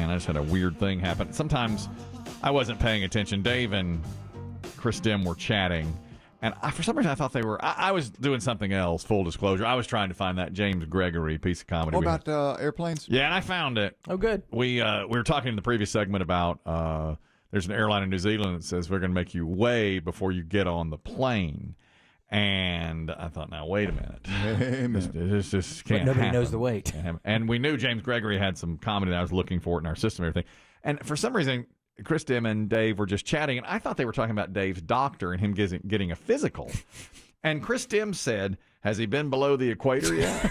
man, I just had a weird thing happen. Sometimes I wasn't paying attention. Dave and Chris Demm were chatting, and for some reason I thought they were. I was doing something else. Full disclosure, I was trying to find that James Gregory piece of comedy. What about airplanes? Yeah, and I found it. Oh, good. We were talking in the previous segment about there's an airline in New Zealand that says we're going to make you weigh before you get on the plane. And I thought, now, wait a minute. This just can't Nobody happen. knows the weight. And we knew James Gregory had some comedy that I was looking for in our system and everything. And for some reason, Chris Demm and Dave were just chatting, and I thought they were talking about Dave's doctor and him getting a physical. And Chris Demm said, has he been below the equator yet?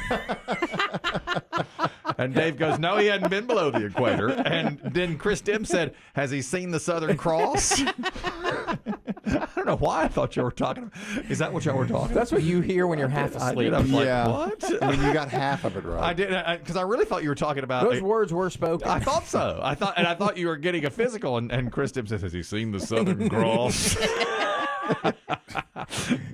And Dave goes, no, he hadn't been below the equator. And then Chris Demm said, has he seen the Southern Cross? I don't know why I thought you were talking about. Is that what y'all were talking about? That's what you hear when you're half asleep. I was like, Yeah. what? I mean, you got half of it right. I did, because I really thought you were talking about Those words were spoken. I thought so. I thought you were getting a physical, and Chris Demm says, has he seen the Southern Cross?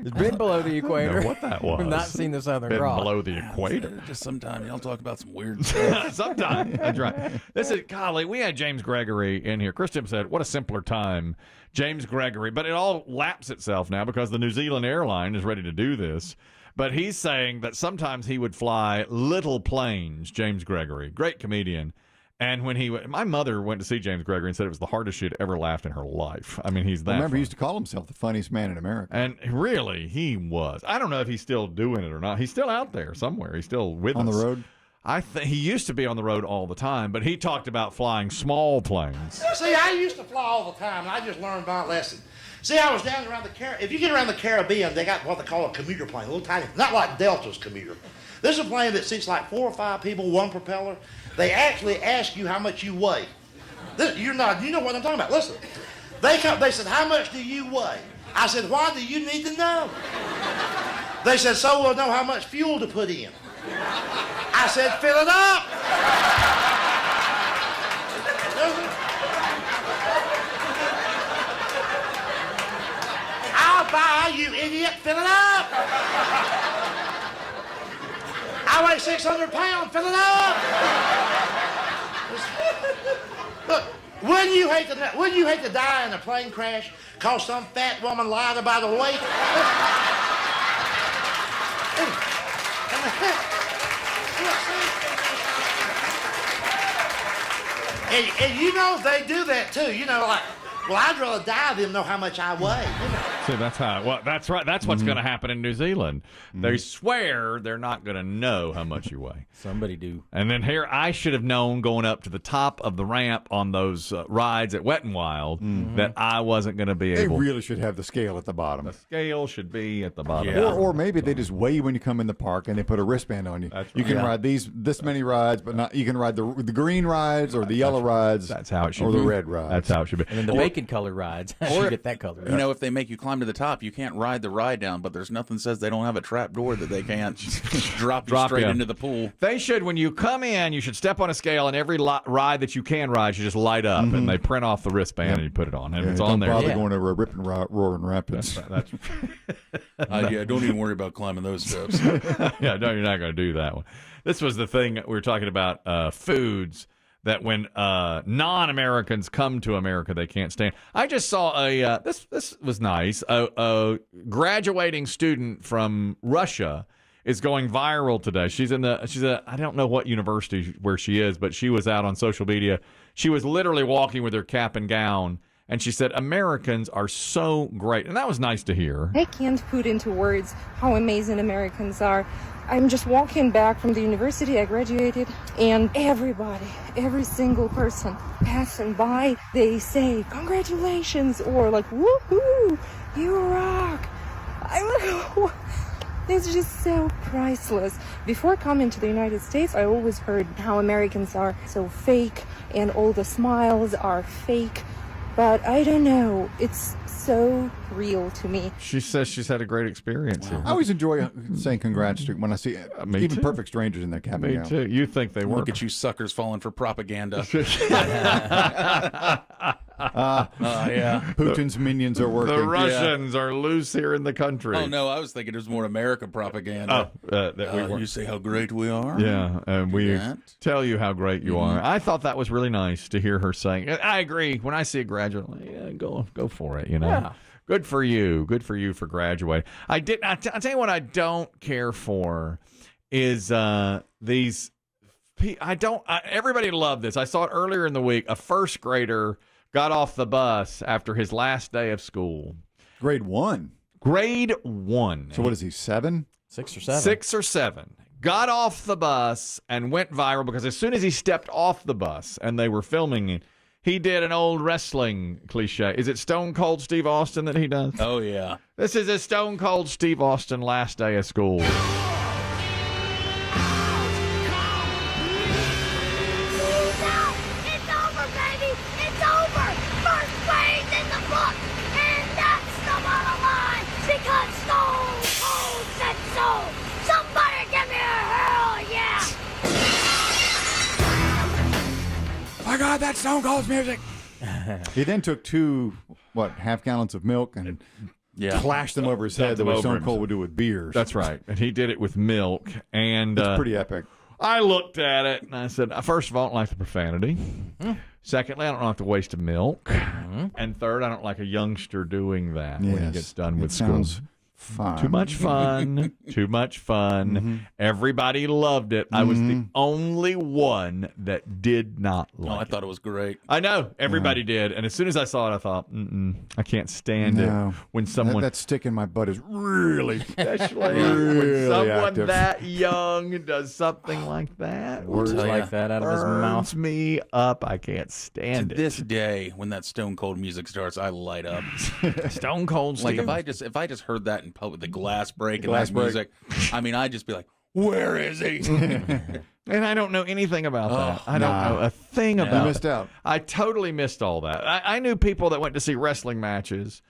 It's been below the I equator. don't know what that was. We've not seen the Southern Been Cross. below the equator. Just sometimes y'all talk about some weird stuff. Sometimes. That's right. This is, golly, we had James Gregory in here. Chris Demm said, what a simpler time. James Gregory. But it all laps itself now because the New Zealand airline is ready to do this. But he's saying that sometimes he would fly little planes, James Gregory, great comedian. And when my mother went to see James Gregory and said it was the hardest she had ever laughed in her life. I mean, he's that. Remember, funny. he used to call himself the funniest man in America. And really, he was. I don't know if he's still doing it or not. He's still out there somewhere. He's still with us. On the road? I think he used to be on the road all the time, but he talked about flying small planes. See, I used to fly all the time, and I just learned my lesson. See, I was down around the Caribbean. If you get around the Caribbean, they got what they call a commuter plane, a little tiny, not like Delta's commuter. This is a plane that seats like 4 or 5 people, one propeller. They actually ask you how much you weigh. You know what I'm talking about. Listen, they said, how much do you weigh? I said, why do you need to know? They said, so we'll know how much fuel to put in. I said, fill it up. I'll buy you, idiot. Fill it up. I weigh 600 pounds. Fill it up. Look, wouldn't you hate to die in a plane crash because some fat woman lied about her weight? And you know they do that too. You know, like, well, I'd rather die than know how much I weigh. You know? See, that's how. Well, that's right. That's what's going to happen in New Zealand. They swear they're not going to know how much you weigh. Somebody do. And then here, I should have known going up to the top of the ramp on those rides at Wet and Wild that I wasn't going to be They able. really should have the scale at the bottom. The scale should be at the bottom. Yeah. Or maybe they just weigh you when you come in the park and they put a wristband on you. That's You right. can ride this many rides, but not. You can ride the green rides or the yellow rides. That's how it should or be. the red rides. That's how it should be. And then the bacon-colored rides. You get that color. You know, if they make you climb to the top, you can't ride the ride down, but there's nothing says they don't have a trap door that they can't drop you straight you. into the pool. They should, when you come in, you should step on a scale, and every ride that you can ride should just light up, and they print off the wristband and you put it on, and it's on Don't there. bother Yeah. going over a ripping roaring rapids. That's Yeah, don't even worry about climbing those steps. yeah, no, you're not going to do that one. This was the thing that we were talking about, foods that when non-Americans come to America, they can't stand. I just saw this was nice. A graduating student from Russia is going viral today. She's I don't know what university where she is, but she was out on social media. She was literally walking with her cap and gown, and she said, Americans are so great. And that was nice to hear. I can't put into words how amazing Americans are. I'm just walking back from the university I graduated, and every single person passing by, they say, congratulations, or like, woohoo, you rock. It's just so priceless. Before coming to the United States, I always heard how Americans are so fake, and all the smiles are fake. But I don't know, it's so real to me. She says she's had a great experience here. I always enjoy saying congrats to when I see Me even too. perfect strangers in their cap and Me gown. too. You think they were? Look at you suckers falling for propaganda. Yeah. Putin's minions are working. The Russians are loose here in the country. Oh no, I was thinking it was more American propaganda. That we weren't. You say how great we are. Yeah, and we that. tell you how great you are. I thought that was really nice to hear her saying. I agree. When I see a graduate, I'm like, yeah, go for it. You know, Yeah. Good for you. Good for you for graduating. I'll tell you what I don't care for is these. Everybody loved this. I saw it earlier in the week. A first grader got off the bus after his last day of school. Grade 1. Grade 1. So what is he, 7? 6 or 7. 6 or 7. Got off the bus and went viral because as soon as he stepped off the bus and they were filming it, he did an old wrestling cliche. Is it Stone Cold Steve Austin that he does? Oh yeah. This is a Stone Cold Steve Austin last day of school. It's over, baby! It's over! First grade's in the book! And that's the bottom line! Because Stone Cold said so! Somebody give me a hell yeah! My God, that's Stone Cold's music. He then took 2 half gallons of milk and clashed them over his head the way over Stone him. Cold would do with beers. That's right. And he did it with milk. And It's pretty epic. I looked at it and I said, first of all, I don't like the profanity. Secondly, I don't like the waste of milk. And third, I don't like a youngster doing that when he gets done with school. Sounds fun. Too much fun. Too much fun. Everybody loved it. I was the only one that did not Oh, like I it. thought it was great. I know. Everybody did. And as soon as I saw it, I thought, I can't stand it when someone... That stick in my butt is really, Especially when really someone active. that young does something like that. Words tell ya. like that out of his Burns mouth. me up. I can't stand To it. this day, when that Stone Cold music starts, I light up. Stone Cold Like Steve. if I just heard that in public, the glass break and Glass that break. music, I mean, I'd just be like, "Where is he?" And I don't know anything about that. I don't nah. know a thing You about missed it. out. I totally missed all that. I knew people that went to see wrestling matches,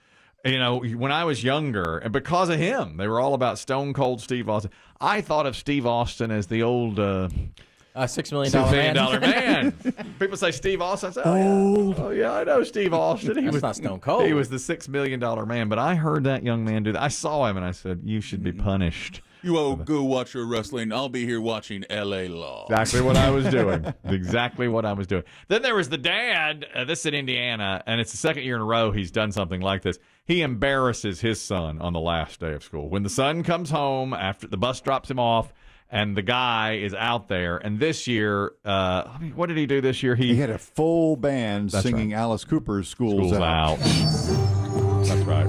when I was younger, and because of him, they were all about Stone Cold Steve Austin. I thought of Steve Austin as the old $6 million $6 man. million man. People say Steve Austin. I say, oh yeah, I know Steve Austin. He That's was not Stone Cold. He was the $6 million man. But I heard that young man do that. I saw him and I said, you should be punished. You all go watch your wrestling. I'll be here watching L.A. Law. Exactly what I was doing. Exactly what I was doing. Then there was the dad. This is in Indiana, and it's the second year in a row he's done something like this. He embarrasses his son on the last day of school. When the son comes home after the bus drops him off, and the guy is out there. And this year, what did he do this year? He had a full band singing Alice Cooper's School's Out. That's right.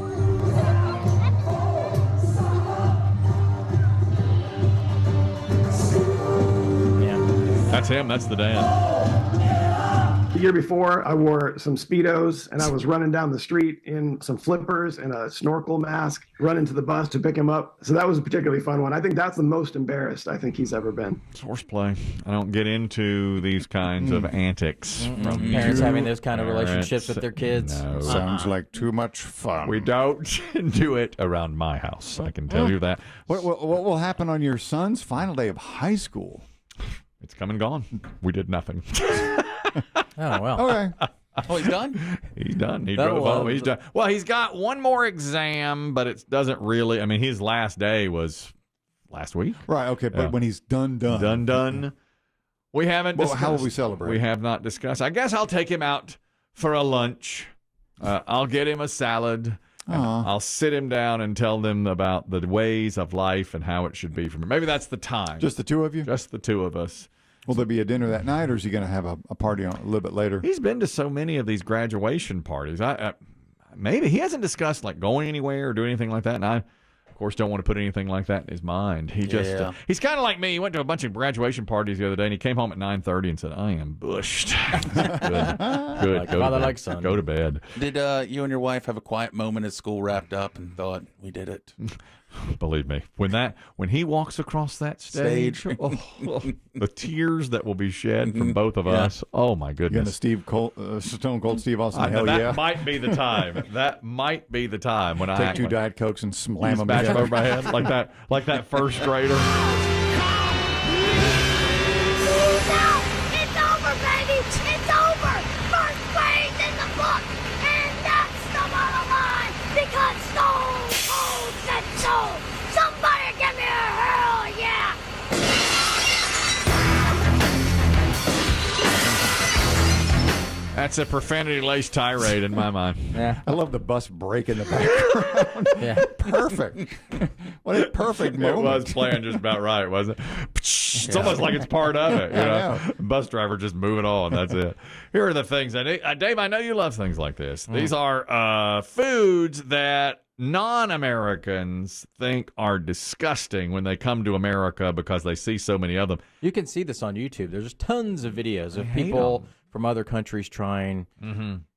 That's him. That's the dad. The year before, I wore some Speedos and I was running down the street in some flippers and a snorkel mask, running to the bus to pick him up. So that was a particularly fun one. I think that's the most embarrassed I think he's ever been. It's horseplay. I don't get into these kinds of antics. From Parents you having those kind of relationships with their kids. No. Sounds like too much fun. We don't do it around my house. I can tell you that. What will happen on your son's final day of high school? It's come and gone. We did nothing. Oh, well. Okay. Oh, he's done? He's done. He That'll, drove home. He's done. Well, he's got one more exam, but it doesn't really. I mean, his last day was last week. Right, okay, but Yeah. when he's done. Done. We haven't Well, discussed. how will we celebrate? We have not discussed. I guess I'll take him out for a lunch. I'll get him a salad. Aw. I'll sit him down and tell them about the ways of life and how it should be for me. Maybe that's the time. Just the two of you? Just the two of us. Will there be a dinner that night, or is he going to have a party on a little bit later? He's been to so many of these graduation parties. Maybe he hasn't discussed like going anywhere or doing anything like that. And I, of course, don't want to put anything like that in his mind. He just he's kind of like me. He went to a bunch of graduation parties the other day, and he came home at 9:30 and said, "I am bushed." Good. Like Go father, to bed. like son. Go to bed. Did you and your wife have a quiet moment as school wrapped up and thought, we did it? Believe me, when he walks across that stage, the tears that will be shed from both of us. Oh my You're going goodness! to Stone Cold Steve Austin. Hell that yeah! might be the time. That might be the time when I Take act two like- Diet Cokes and slam them back together. over my head like that first grader. It's over, baby! It's over! First grade's in the book! That's a profanity-laced tirade in my mind. Yeah. I love the bus break in the background. Yeah. Perfect. What a perfect It moment. was playing just about right, wasn't it? It's almost like it's part of it. You know? Bus driver just moving on. That's it. Here are the things. Dave, I know you love things like this. These are foods that non-Americans think are disgusting when they come to America because they see so many of them. You can see this on YouTube. There's tons of videos of people from other countries trying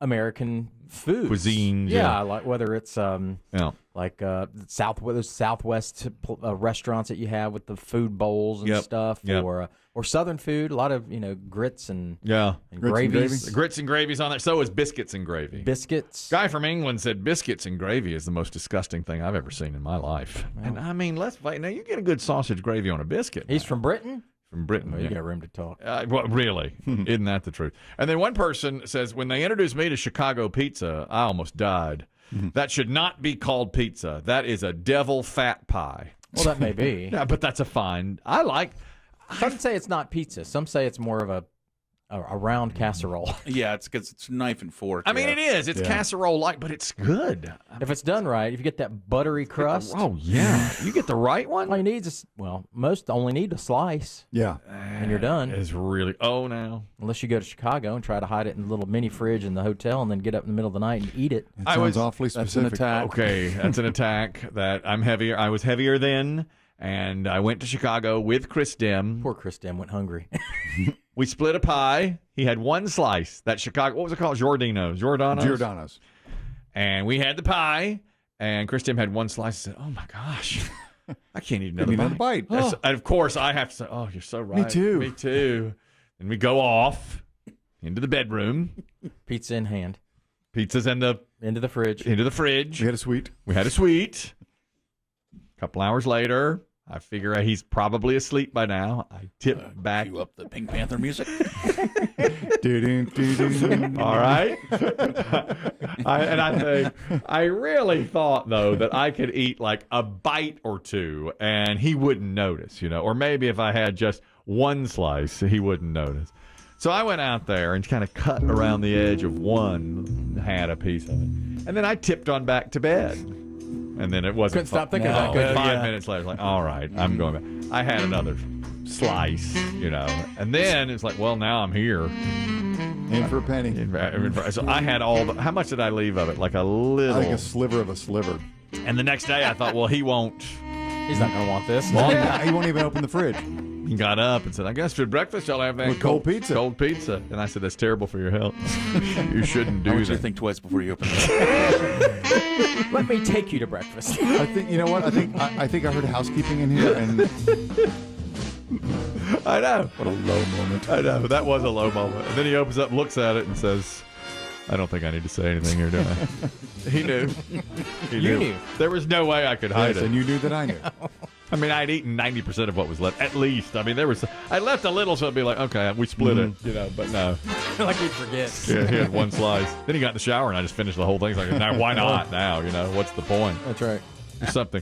American food. Cuisine. Yeah, like whether it's like Southwest restaurants that you have with the food bowls and stuff, or Southern food, a lot of grits and gravies. Grits and gravies on there. So is biscuits and gravy. Biscuits. Guy from England said biscuits and gravy is the most disgusting thing I've ever seen in my life. Wow. And I mean, let's fight. Now you get a good sausage gravy on a biscuit. He's from Britain. From Britain. Well, you got room to talk. Well, really? Isn't that the truth? And then one person says, when they introduced me to Chicago pizza, I almost died. That should not be called pizza. That is a devil fat pie. Well, that may be. Yeah, but that's a fine. Some say it's not pizza. Some say it's more of a round casserole. Yeah, it's because it's knife and fork. I mean, it is. It's casserole-like, but it's good. If it's done right, if you get that buttery crust. Oh, yeah. You get the right one? All you need is, most only need a slice. Yeah. And you're done. It's really, now. Unless you go to Chicago and try to hide it in a little mini fridge in the hotel and then get up in the middle of the night and eat it. It sounds awfully specific. That's an attack. Okay, that's an attack that I'm heavier. I was heavier then, and I went to Chicago with Chris Demm. Poor Chris Demm went hungry. We split a pie. He had one slice. That Chicago, what was it called? Giordano's. And we had the pie, and Chris Demm had one slice. And said, "Oh my gosh, I can't eat another bite." And of course, I have to say, "Oh, you're so right. Me too." And we go off into the bedroom. Pizza in hand. Pizza's into the fridge. We had a sweet. A couple hours later, I figure he's probably asleep by now. I tip back. Cue up the Pink Panther music. All right. I really thought, though, that I could eat like a bite or two and he wouldn't notice, or maybe if I had just one slice, he wouldn't notice. So I went out there and kind of cut around the edge of one, had a piece of it. And then I tipped on back to bed. And then it wasn't. Couldn't stop thinking about it. 5 minutes later, like, all right, I'm going back. I had another slice, and then it's like, well, now I'm here. In for a penny. So I had how much did I leave of it? Like a little. Like a sliver of a sliver. And the next day I thought, well, he won't. He's not going to want this. He won't even open the fridge. He got up and said, I guess for breakfast y'all have that with cold pizza. Cold pizza. And I said, that's terrible for your health. You shouldn't do that. I want you to think twice before you open it. Let me take you to breakfast. I think, you know what? I think I heard housekeeping in here, and I know. What a low moment. I know. That was a low moment. And then he opens up, looks at it, and says, I don't think I need to say anything here, do I? He knew. You knew. There was no way I could hide it. And you knew that I knew. I mean, I'd eaten 90% of what was left, at least. I mean, I left a little, so it'd be like, okay, we split it, but no. Like he'd forget. Yeah, he had one slice. Then he got in the shower, and I just finished the whole thing. It's like, now, why not now, what's the point? That's right. Or something.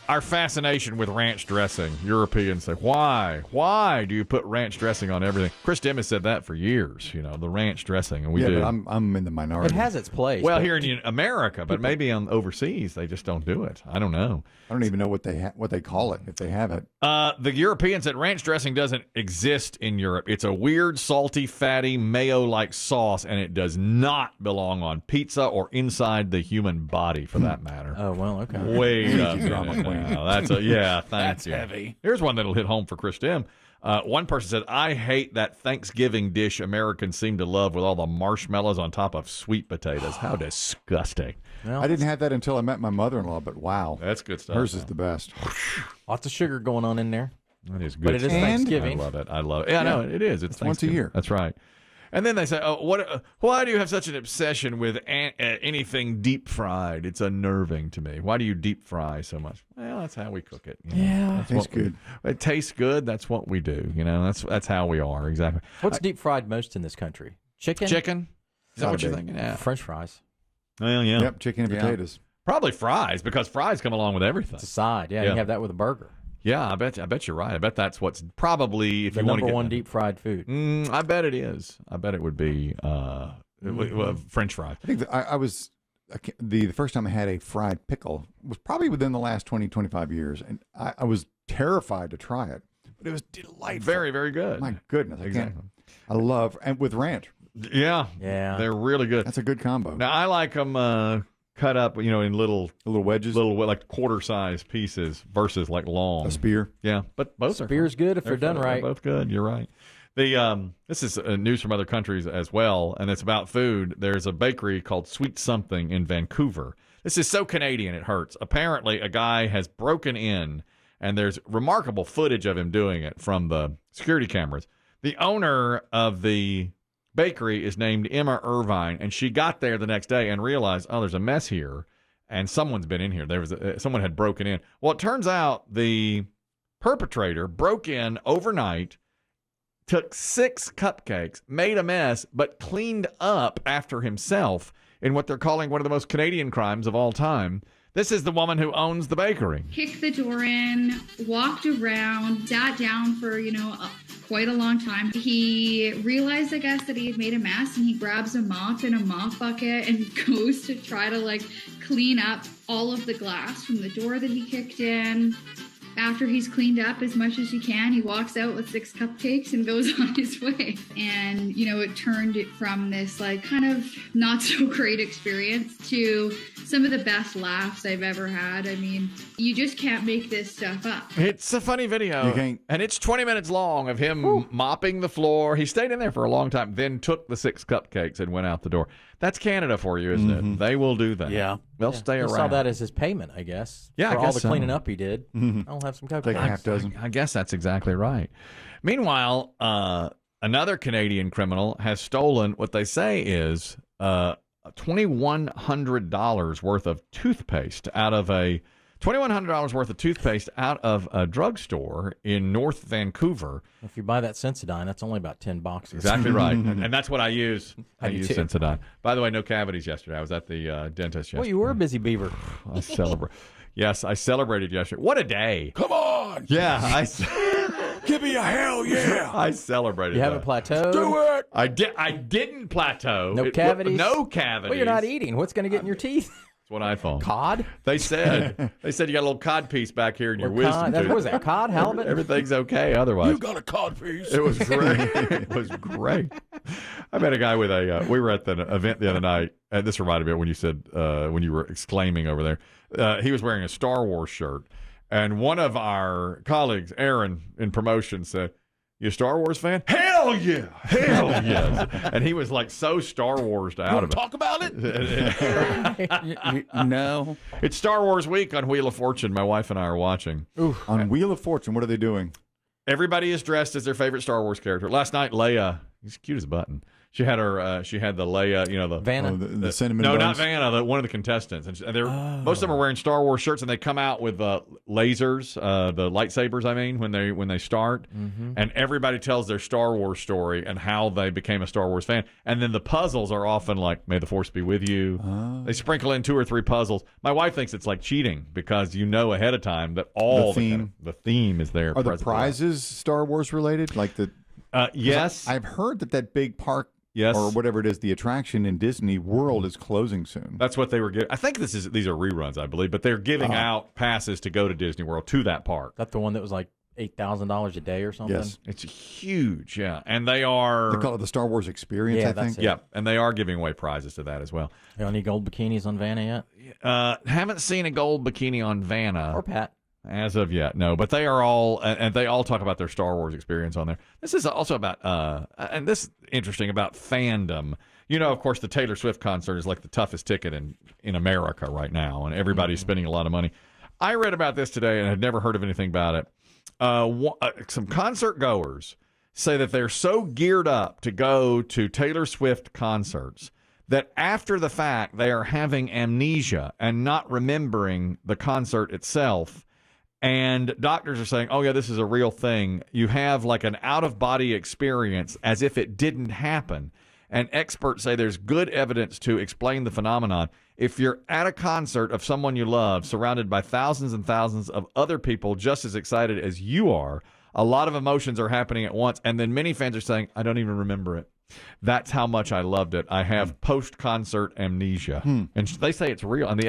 Our fascination with ranch dressing. Europeans say, why? Why do you put ranch dressing on everything? Chris Demm has said that for years, the ranch dressing, and we do. But I'm in the minority. It has its place. Well, here in America, but maybe overseas, they just don't do it. I don't know. I don't even know what they call it, if they have it. The Europeans said ranch dressing doesn't exist in Europe. It's a weird, salty, fatty, mayo-like sauce, and it does not belong on pizza or inside the human body, for that matter. Oh, well, okay. Wait a minute. That's That's heavy. Here's one that'll hit home for Chris Demm. One person said, I hate that Thanksgiving dish Americans seem to love with all the marshmallows on top of sweet potatoes. How disgusting. Well, I didn't have that until I met my mother-in-law, but wow. That's good stuff. Hers is the best. Lots of sugar going on in there. That is good. But it is Thanksgiving. I love it. Yeah, I know it is. It's once a year. That's right. And then they say, why do you have such an obsession with anything deep fried? It's unnerving to me. Why do you deep fry so much? Well, that's how we cook it. Yeah. It tastes good. It tastes good. That's what we do. That's how we are. Exactly. What's deep fried most in this country? Chicken? Chicken? Is that what you're thinking? Yeah. French fries. Well, yeah. Yep, chicken and potatoes. Probably fries, because fries come along with everything. It's a side. Yeah, you have that with a burger. Yeah, I bet you're right. I bet that's what's probably, if the you want to number get one deep fried food. I bet it is. I bet it would be French fries. I think I was the first time I had a fried pickle was probably within the last 20, 25 years, and I was terrified to try it, but it was delightful. Very, very good. My goodness, Exactly. I love, and with ranch. Yeah, Yeah. they're really good. That's a good combo. Now I like them cut up, in little wedges, like quarter-sized pieces versus like long. A spear. Yeah, but both are Spear's good if they're done right. They're both good. You're right. This is news from other countries as well, and it's about food. There's a bakery called Sweet Something in Vancouver. This is so Canadian it hurts. Apparently, a guy has broken in, and there's remarkable footage of him doing it from the security cameras. The owner of the bakery is named Emma Irvine, and she got there the next day and realized, oh, there's a mess here, and someone's been in here. Someone had broken in. Well, it turns out the perpetrator broke in overnight, took 6 cupcakes, made a mess, but cleaned up after himself in what they're calling one of the most Canadian crimes of all time. This is the woman who owns the bakery. Kicked the door in, walked around, sat down for, quite a long time. He realized, I guess, that he had made a mess, and he grabs a mop and a mop bucket and goes to try to, clean up all of the glass from the door that he kicked in. After he's cleaned up as much as he can, he walks out with 6 cupcakes and goes on his way. And, it turned it from this, kind of not so great experience to some of the best laughs I've ever had. I mean, you just can't make this stuff up. It's a funny video. And it's 20 minutes long of him mopping the floor. He stayed in there for a long time, then took the 6 cupcakes and went out the door. That's Canada for you, isn't it? They will do that. Yeah. They'll stay around. He saw that as his payment, I guess. Yeah, for I all guess the so. cleaning up he did. I'll have some cupcakes. Like a half dozen. I guess that's exactly right. Meanwhile, another Canadian criminal has stolen what they say is $2,100 worth of toothpaste out of a drugstore in North Vancouver. If you buy that Sensodyne, that's only about $10. Exactly right. And that's what I use. I do use too. Sensodyne. By the way, no cavities yesterday. I was at the dentist yesterday. Well, you were a busy beaver. I celebrate. Yes, I celebrated yesterday. What a day. Come on. Yeah. Give me a hell yeah. I celebrated. You haven't plateaued? Do it. I didn't plateau. No cavities? No cavities. Well, you're not eating. What's going to get in your teeth? That's what I thought. Cod? They said you got a little cod piece back here in your wisdom tooth. What was that, cod, halibut? Everything's okay otherwise. You got a cod piece. It was great. It was great. I met a guy with we were at the event the other night, and this reminded me of when you said, when you were exclaiming over there. He was wearing a Star Wars shirt, and one of our colleagues, Aaron, in promotion said, "You a Star Wars fan?" Hell yeah! Hell yes! And he was so Star Warsed out of it. Talk about it? No. It's Star Wars week on Wheel of Fortune. My wife and I are watching. On Wheel of Fortune, what are they doing? Everybody is dressed as their favorite Star Wars character. Last night, Leia, she's cute as a button. She had the Leia, the Vanna. The cinnamon No, buns? not Vanna. One of the contestants, and most of them are wearing Star Wars shirts, and they come out with lasers, the lightsabers. I mean, when they start, and everybody tells their Star Wars story and how they became a Star Wars fan. And then the puzzles are often like, "May the Force be with you." They sprinkle in 2 or 3 puzzles. My wife thinks it's like cheating because you know ahead of time that all the theme is there. Are the prizes Star Wars related? Like the yes, I've heard that big park. Yes. Or whatever it is, the attraction in Disney World is closing soon. That's what they were giving. I think these are reruns, I believe, but they're giving out passes to go to Disney World to that park. That's the one that was like $8,000 a day or something? Yes. It's huge, yeah. And they are... They call it the Star Wars Experience, Yeah, I that's think. it. Yeah, and they are giving away prizes to that as well. Any gold bikinis on Vanna yet? Haven't seen a gold bikini on Vanna. Or Pat? As of yet, no. But they are all, and they all talk about their Star Wars experience on there. This is also about, and this is interesting, about fandom. Of course, the Taylor Swift concert is like the toughest ticket in America right now, and everybody's spending a lot of money. I read about this today and had never heard of anything about it. Some concert goers say that they're so geared up to go to Taylor Swift concerts that after the fact, they are having amnesia and not remembering the concert itself. And doctors are saying, oh, yeah, this is a real thing. You have like an out-of-body experience as if it didn't happen. and experts say there's good evidence to explain the phenomenon. If you're at a concert of someone you love, surrounded by thousands and thousands of other people just as excited as you are, a lot of emotions are happening at once, and then many fans are saying, I don't even remember it. That's how much I loved it. I have post-concert amnesia. And they say it's real. And the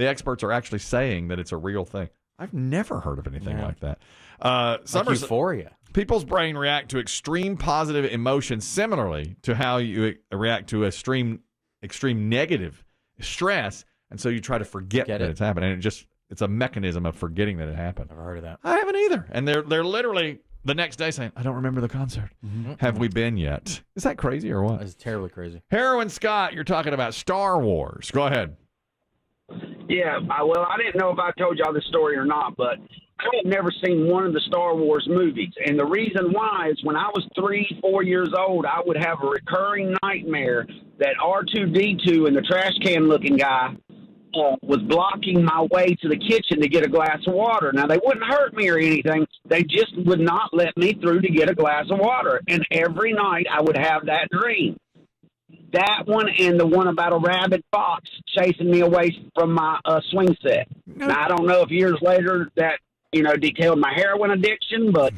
experts are actually saying that it's a real thing. I've never heard of anything like that. Like euphoria. People's brain react to extreme positive emotions similarly to how you react to extreme negative stress, and so you try to forget that it's happened. And it's a mechanism of forgetting that it happened. Never heard of that. I haven't either. And they're literally the next day saying, I don't remember the concert. Have we been yet? Is that crazy or what? That's terribly crazy. Heroin Scott, you're talking about Star Wars. Go ahead. Yeah, well, I didn't know if I told y'all this story or not, but I had never seen one of the Star Wars movies. And the reason why is when I was 3-4 years old, I would have a recurring nightmare that R2-D2 and the trash can looking guy was blocking my way to the kitchen to get a glass of water. Now, they wouldn't hurt me or anything. They just would not let me through to get a glass of water. And every night I would have that dream. That one and the one about a rabid fox chasing me away from my swing set. Now, I don't know if years later that, detailed my heroin addiction, but...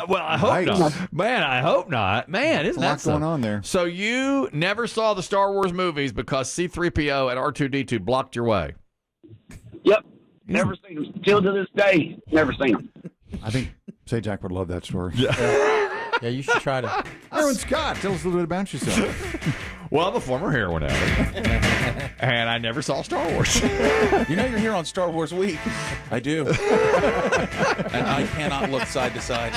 Well, I hope not. Man, I hope not. Man, isn't that going on there? So you never saw the Star Wars movies because C-3PO and R2-D2 blocked your way? Yep. Never seen them. Till to this day, never seen them. I think Sajak would love that story. Yeah, you should try to. Aaron Scott, tell us a little bit about yourself. Well, I'm a former heroin addict, and I never saw Star Wars. You're here on Star Wars Week. I do. And I cannot look side to side.